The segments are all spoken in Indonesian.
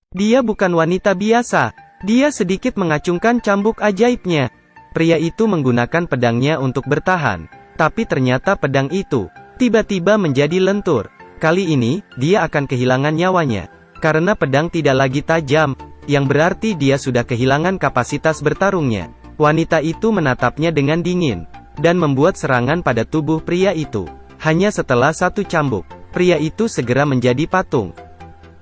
Dia bukan wanita biasa. Dia sedikit mengacungkan cambuk ajaibnya. Pria itu menggunakan pedangnya untuk bertahan. Tapi ternyata pedang itu tiba-tiba menjadi lentur. Kali ini, dia akan kehilangan nyawanya. Karena pedang tidak lagi tajam, yang berarti dia sudah kehilangan kapasitas bertarungnya. Wanita itu menatapnya dengan dingin, dan membuat serangan pada tubuh pria itu. Hanya setelah satu cambuk, pria itu segera menjadi patung.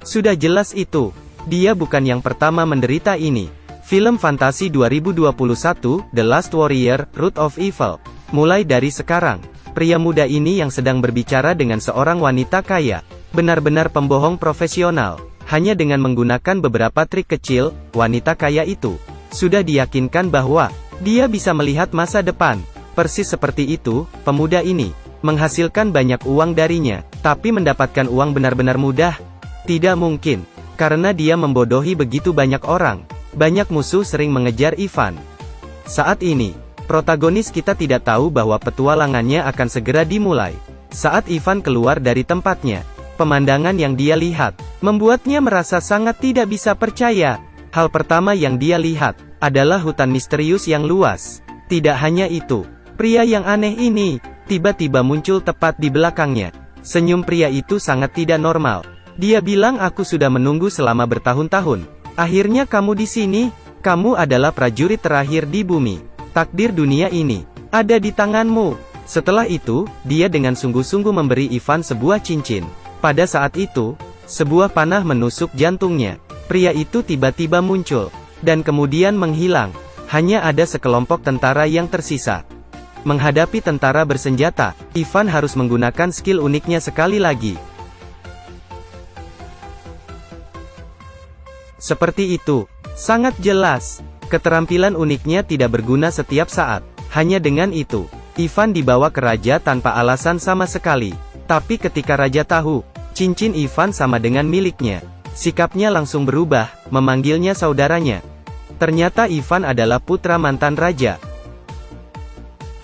Sudah jelas itu, dia bukan yang pertama menderita ini. Film fantasi 2021, The Last Warrior, Root of Evil. Mulai dari sekarang, pria muda ini yang sedang berbicara dengan seorang wanita kaya, benar-benar pembohong profesional. Hanya dengan menggunakan beberapa trik kecil, wanita kaya itu sudah diyakinkan bahwa dia bisa melihat masa depan. Persis seperti itu, pemuda ini menghasilkan banyak uang darinya, tapi mendapatkan uang benar-benar mudah. Tidak mungkin, karena dia membodohi begitu banyak orang. Banyak musuh sering mengejar Ivan. Saat ini, protagonis kita tidak tahu bahwa petualangannya akan segera dimulai. Saat Ivan keluar dari tempatnya, pemandangan yang dia lihat membuatnya merasa sangat tidak bisa percaya. Hal pertama yang dia lihat adalah hutan misterius yang luas. Tidak hanya itu, pria yang aneh ini tiba-tiba muncul tepat di belakangnya. Senyum pria itu sangat tidak normal. Dia bilang, "Aku sudah menunggu selama bertahun-tahun. Akhirnya kamu di sini. Kamu adalah prajurit terakhir di bumi. Takdir dunia ini ada di tanganmu." Setelah itu, dia dengan sungguh-sungguh memberi Ivan sebuah cincin. Pada saat itu, sebuah panah menusuk jantungnya. Pria itu tiba-tiba muncul, dan kemudian menghilang. Hanya ada sekelompok tentara yang tersisa. Menghadapi tentara bersenjata, Ivan harus menggunakan skill uniknya sekali lagi. Seperti itu, sangat jelas. Keterampilan uniknya tidak berguna setiap saat. Hanya dengan itu, Ivan dibawa ke raja tanpa alasan sama sekali. Tapi ketika raja tahu, cincin Ivan sama dengan miliknya, sikapnya langsung berubah, memanggilnya saudaranya. Ternyata Ivan adalah putra mantan raja.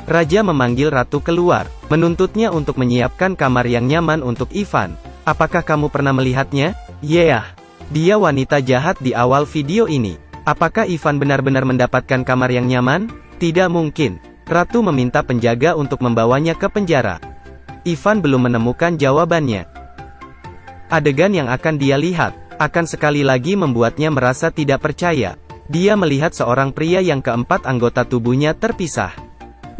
Raja memanggil ratu keluar, menuntutnya untuk menyiapkan kamar yang nyaman untuk Ivan. "Apakah kamu pernah melihatnya?" "Yeah. Dia wanita jahat di awal video ini." "Apakah Ivan benar-benar mendapatkan kamar yang nyaman?" "Tidak mungkin." Ratu meminta penjaga untuk membawanya ke penjara. Ivan belum menemukan jawabannya. Adegan yang akan dia lihat akan sekali lagi membuatnya merasa tidak percaya. Dia melihat seorang pria yang keempat anggota tubuhnya terpisah.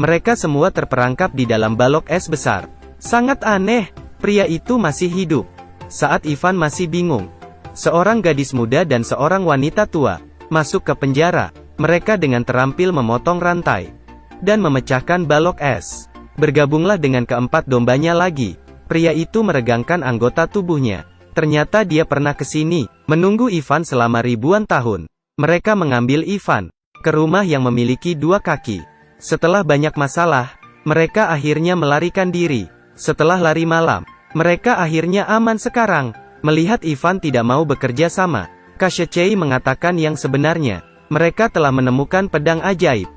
Mereka semua terperangkap di dalam balok es besar. Sangat aneh, pria itu masih hidup. Saat Ivan masih bingung, seorang gadis muda dan seorang wanita tua masuk ke penjara. Mereka dengan terampil memotong rantai dan memecahkan balok es. Bergabunglah dengan keempat dombanya lagi. Pria itu meregangkan anggota tubuhnya. Ternyata dia pernah ke sini, menunggu Ivan selama ribuan tahun. Mereka mengambil Ivan ke rumah yang memiliki dua kaki. Setelah banyak masalah, mereka akhirnya melarikan diri. Setelah lari malam, mereka akhirnya aman sekarang. Melihat Ivan tidak mau bekerja sama, Kashechei mengatakan yang sebenarnya. Mereka telah menemukan pedang ajaib.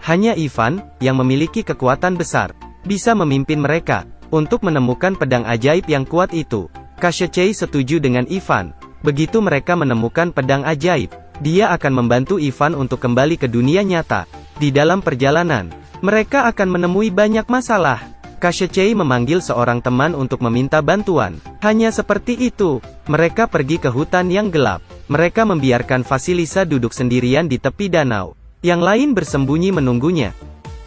Hanya Ivan, yang memiliki kekuatan besar, bisa memimpin mereka untuk menemukan pedang ajaib yang kuat itu. Kashechei setuju dengan Ivan. Begitu mereka menemukan pedang ajaib, dia akan membantu Ivan untuk kembali ke dunia nyata. Di dalam perjalanan, mereka akan menemui banyak masalah. Kashechei memanggil seorang teman untuk meminta bantuan. Hanya seperti itu, mereka pergi ke hutan yang gelap. Mereka membiarkan Vasilisa duduk sendirian di tepi danau. Yang lain bersembunyi menunggunya.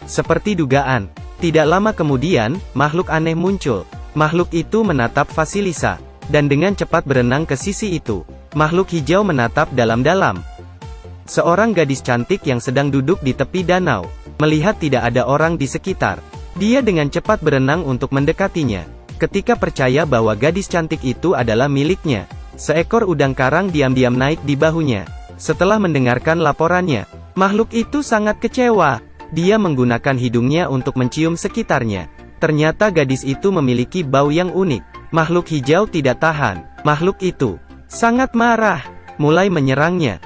Seperti dugaan, tidak lama kemudian, makhluk aneh muncul. Makhluk itu menatap Vasilisa, dan dengan cepat berenang ke sisi itu. Makhluk hijau menatap dalam-dalam. Seorang gadis cantik yang sedang duduk di tepi danau, melihat tidak ada orang di sekitar. Dia dengan cepat berenang untuk mendekatinya. Ketika percaya bahwa gadis cantik itu adalah miliknya, seekor udang karang diam-diam naik di bahunya. Setelah mendengarkan laporannya, makhluk itu sangat kecewa. Dia menggunakan hidungnya untuk mencium sekitarnya. Ternyata gadis itu memiliki bau yang unik. Makhluk hijau tidak tahan. Makhluk itu sangat marah, mulai menyerangnya.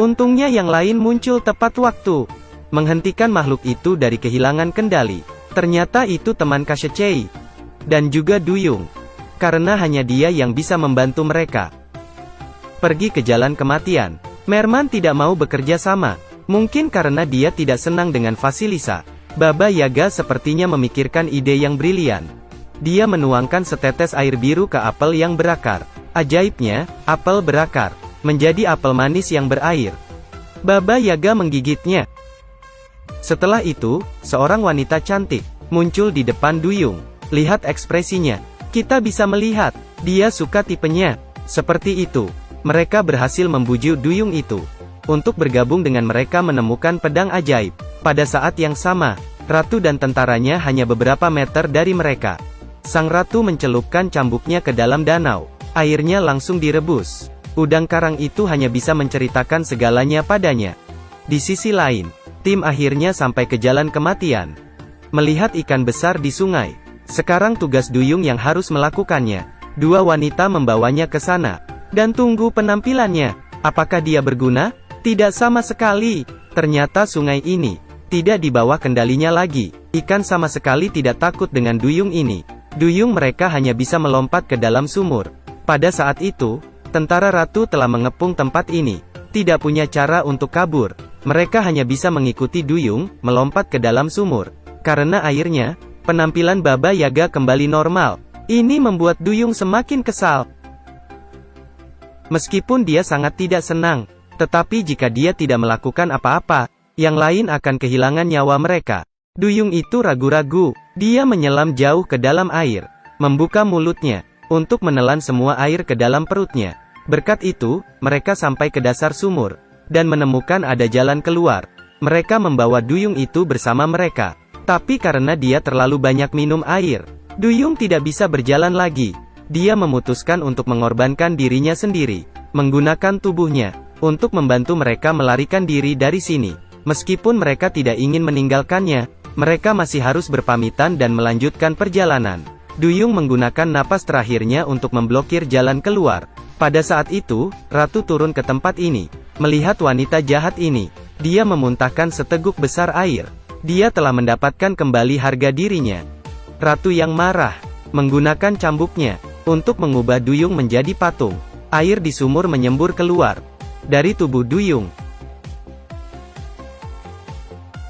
Untungnya yang lain muncul tepat waktu, menghentikan makhluk itu dari kehilangan kendali. Ternyata itu teman Kashechei, dan juga Duyung, karena hanya dia yang bisa membantu mereka. pergi ke jalan kematian. Merman tidak mau bekerja sama. Mungkin karena dia tidak senang dengan Vasilisa. Baba Yaga sepertinya memikirkan ide yang brilian. Dia menuangkan setetes air biru ke apel yang berakar. Ajaibnya, apel berakar menjadi apel manis yang berair. Baba Yaga menggigitnya. Setelah itu, seorang wanita cantik muncul di depan duyung. Lihat ekspresinya. Kita bisa melihat, dia suka tipenya. Seperti itu, mereka berhasil membujuk duyung itu untuk bergabung dengan mereka menemukan pedang ajaib. Pada saat yang sama, ratu dan tentaranya hanya beberapa meter dari mereka. Sang ratu mencelupkan cambuknya ke dalam danau. Airnya langsung direbus. Udang karang itu hanya bisa menceritakan segalanya padanya. Di sisi lain, tim akhirnya sampai ke jalan kematian. Melihat ikan besar di sungai. Sekarang tugas duyung yang harus melakukannya. Dua wanita membawanya ke sana. Dan tunggu penampilannya. Apakah dia berguna? Tidak sama sekali. Ternyata sungai ini tidak di bawah kendalinya lagi. Ikan sama sekali tidak takut dengan duyung ini. Duyung mereka hanya bisa melompat ke dalam sumur. Pada saat itu, tentara ratu telah mengepung tempat ini. Tidak punya cara untuk kabur. Mereka hanya bisa mengikuti duyung, melompat ke dalam sumur. Karena airnya, penampilan Baba Yaga kembali normal. Ini membuat duyung semakin kesal. Meskipun dia sangat tidak senang, tetapi jika dia tidak melakukan apa-apa, yang lain akan kehilangan nyawa mereka. Duyung itu ragu-ragu. Dia menyelam jauh ke dalam air, membuka mulutnya, untuk menelan semua air ke dalam perutnya. Berkat itu, mereka sampai ke dasar sumur, dan menemukan ada jalan keluar. Mereka membawa duyung itu bersama mereka. Tapi karena dia terlalu banyak minum air, duyung tidak bisa berjalan lagi. Dia memutuskan untuk mengorbankan dirinya sendiri, menggunakan tubuhnya, untuk membantu mereka melarikan diri dari sini. Meskipun mereka tidak ingin meninggalkannya, mereka masih harus berpamitan dan melanjutkan perjalanan. Duyung menggunakan napas terakhirnya untuk memblokir jalan keluar. Pada saat itu, ratu turun ke tempat ini. Melihat wanita jahat ini, dia memuntahkan seteguk besar air. Dia telah mendapatkan kembali harga dirinya. Ratu yang marah, menggunakan cambuknya, untuk mengubah duyung menjadi patung. Air di sumur menyembur keluar dari tubuh duyung.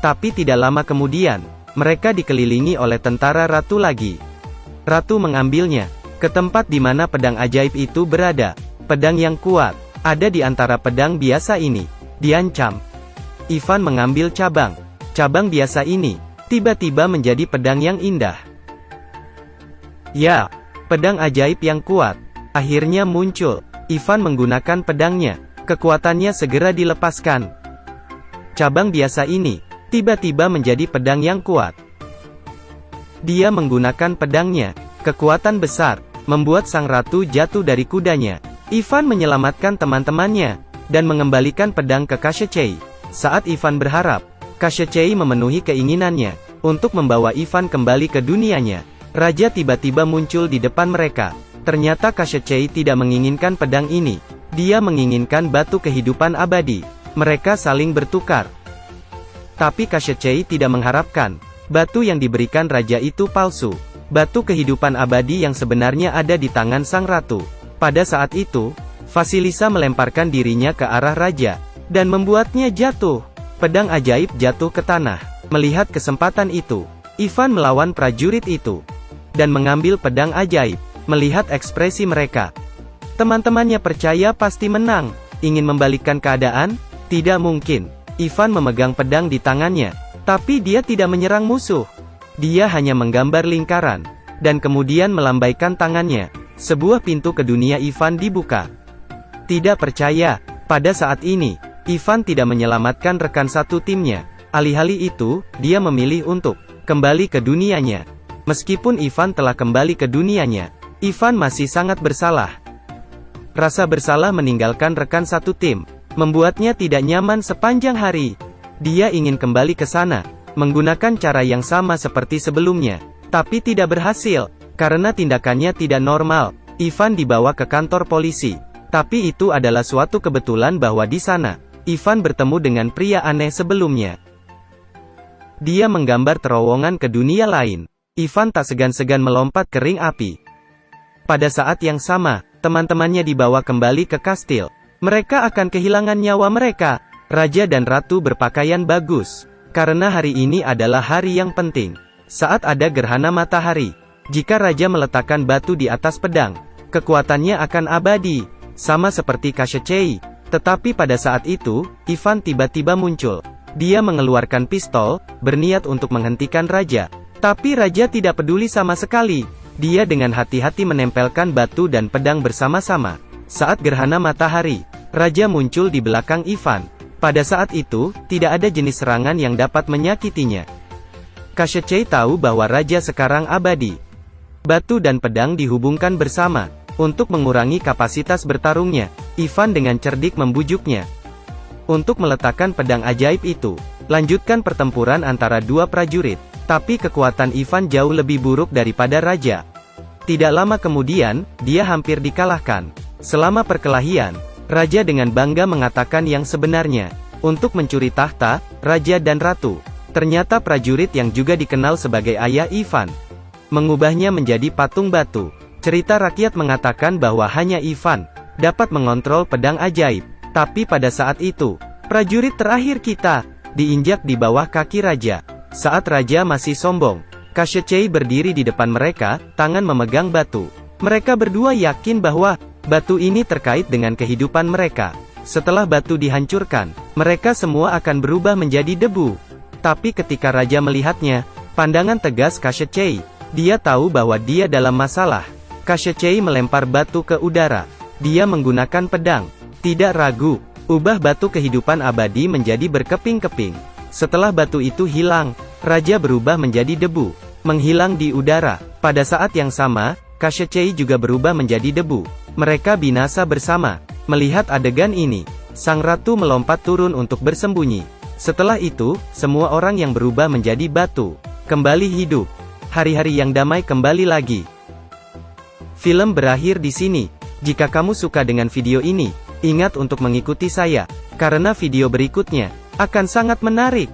Tapi tidak lama kemudian, mereka dikelilingi oleh tentara ratu lagi. Ratu mengambilnya ke tempat di mana pedang ajaib itu berada. Pedang yang kuat ada di antara pedang biasa ini. Diancam. Ivan mengambil cabang. Cabang biasa ini tiba-tiba menjadi pedang yang indah. Ya, pedang ajaib yang kuat akhirnya muncul. Ivan menggunakan pedangnya. Kekuatannya segera dilepaskan. Cabang biasa ini tiba-tiba menjadi pedang yang kuat. Dia menggunakan pedangnya. Kekuatan besar membuat sang ratu jatuh dari kudanya. Ivan menyelamatkan teman-temannya dan mengembalikan pedang ke Kashechei. Saat Ivan berharap Kashechei memenuhi keinginannya untuk membawa Ivan kembali ke dunianya, raja tiba-tiba muncul di depan mereka. Ternyata Kashechei tidak menginginkan pedang ini. Dia menginginkan batu kehidupan abadi. Mereka saling bertukar. Tapi Kashechei tidak mengharapkan batu yang diberikan raja itu palsu. Batu kehidupan abadi yang sebenarnya ada di tangan sang ratu. Pada saat itu, Vasilisa melemparkan dirinya ke arah raja, dan membuatnya jatuh. Pedang ajaib jatuh ke tanah. Melihat kesempatan itu, Ivan melawan prajurit itu, dan mengambil pedang ajaib. Melihat ekspresi mereka, teman-temannya percaya pasti menang. Ingin membalikkan keadaan? Tidak mungkin. Ivan memegang pedang di tangannya, tapi dia tidak menyerang musuh. Dia hanya menggambar lingkaran, dan kemudian melambaikan tangannya. Sebuah pintu ke dunia Ivan dibuka. Tidak percaya, pada saat ini, Ivan tidak menyelamatkan rekan satu timnya. Alih-alih itu, dia memilih untuk kembali ke dunianya. Meskipun Ivan telah kembali ke dunianya, Ivan masih sangat bersalah. Rasa bersalah meninggalkan rekan satu tim membuatnya tidak nyaman sepanjang hari. Dia ingin kembali ke sana, menggunakan cara yang sama seperti sebelumnya, tapi tidak berhasil, karena tindakannya tidak normal. Ivan dibawa ke kantor polisi, tapi itu adalah suatu kebetulan bahwa di sana, Ivan bertemu dengan pria aneh sebelumnya. Dia menggambar terowongan ke dunia lain. Ivan tak segan-segan melompat ke ring api. Pada saat yang sama, teman-temannya dibawa kembali ke kastil. Mereka akan kehilangan nyawa mereka. Raja dan ratu berpakaian bagus. Karena hari ini adalah hari yang penting. Saat ada gerhana matahari. Jika raja meletakkan batu di atas pedang, kekuatannya akan abadi. Sama seperti Koshchei. Tetapi pada saat itu, Ivan tiba-tiba muncul. Dia mengeluarkan pistol, berniat untuk menghentikan raja. Tapi raja tidak peduli sama sekali. Dia dengan hati-hati menempelkan batu dan pedang bersama-sama. Saat gerhana matahari, raja muncul di belakang Ivan. Pada saat itu, tidak ada jenis serangan yang dapat menyakitinya. Koshchei tahu bahwa raja sekarang abadi. Batu dan pedang dihubungkan bersama. Untuk mengurangi kapasitas bertarungnya, Ivan dengan cerdik membujuknya untuk meletakkan pedang ajaib itu. Lanjutkan pertempuran antara dua prajurit. Tapi kekuatan Ivan jauh lebih buruk daripada raja. Tidak lama kemudian, dia hampir dikalahkan. Selama perkelahian, raja dengan bangga mengatakan yang sebenarnya. Untuk mencuri tahta, raja dan ratu. Ternyata prajurit yang juga dikenal sebagai ayah Ivan mengubahnya menjadi patung batu. Cerita rakyat mengatakan bahwa hanya Ivan dapat mengontrol pedang ajaib. Tapi pada saat itu, prajurit terakhir kita diinjak di bawah kaki raja. Saat raja masih sombong, Koshchei berdiri di depan mereka, tangan memegang batu. Mereka berdua yakin bahwa batu ini terkait dengan kehidupan mereka. Setelah batu dihancurkan, mereka semua akan berubah menjadi debu. Tapi ketika raja melihatnya, pandangan tegas Koshchei, dia tahu bahwa dia dalam masalah. Koshchei melempar batu ke udara. Dia menggunakan pedang. Tidak ragu, ubah batu kehidupan abadi menjadi berkeping-keping. Setelah batu itu hilang, raja berubah menjadi debu, menghilang di udara. Pada saat yang sama, Koshchei juga berubah menjadi debu. Mereka binasa bersama. Melihat adegan ini, sang ratu melompat turun untuk bersembunyi. Setelah itu, semua orang yang berubah menjadi batu kembali hidup. Hari-hari yang damai kembali lagi. Film berakhir di sini. Jika kamu suka dengan video ini, ingat untuk mengikuti saya, karena video berikutnya akan sangat menarik.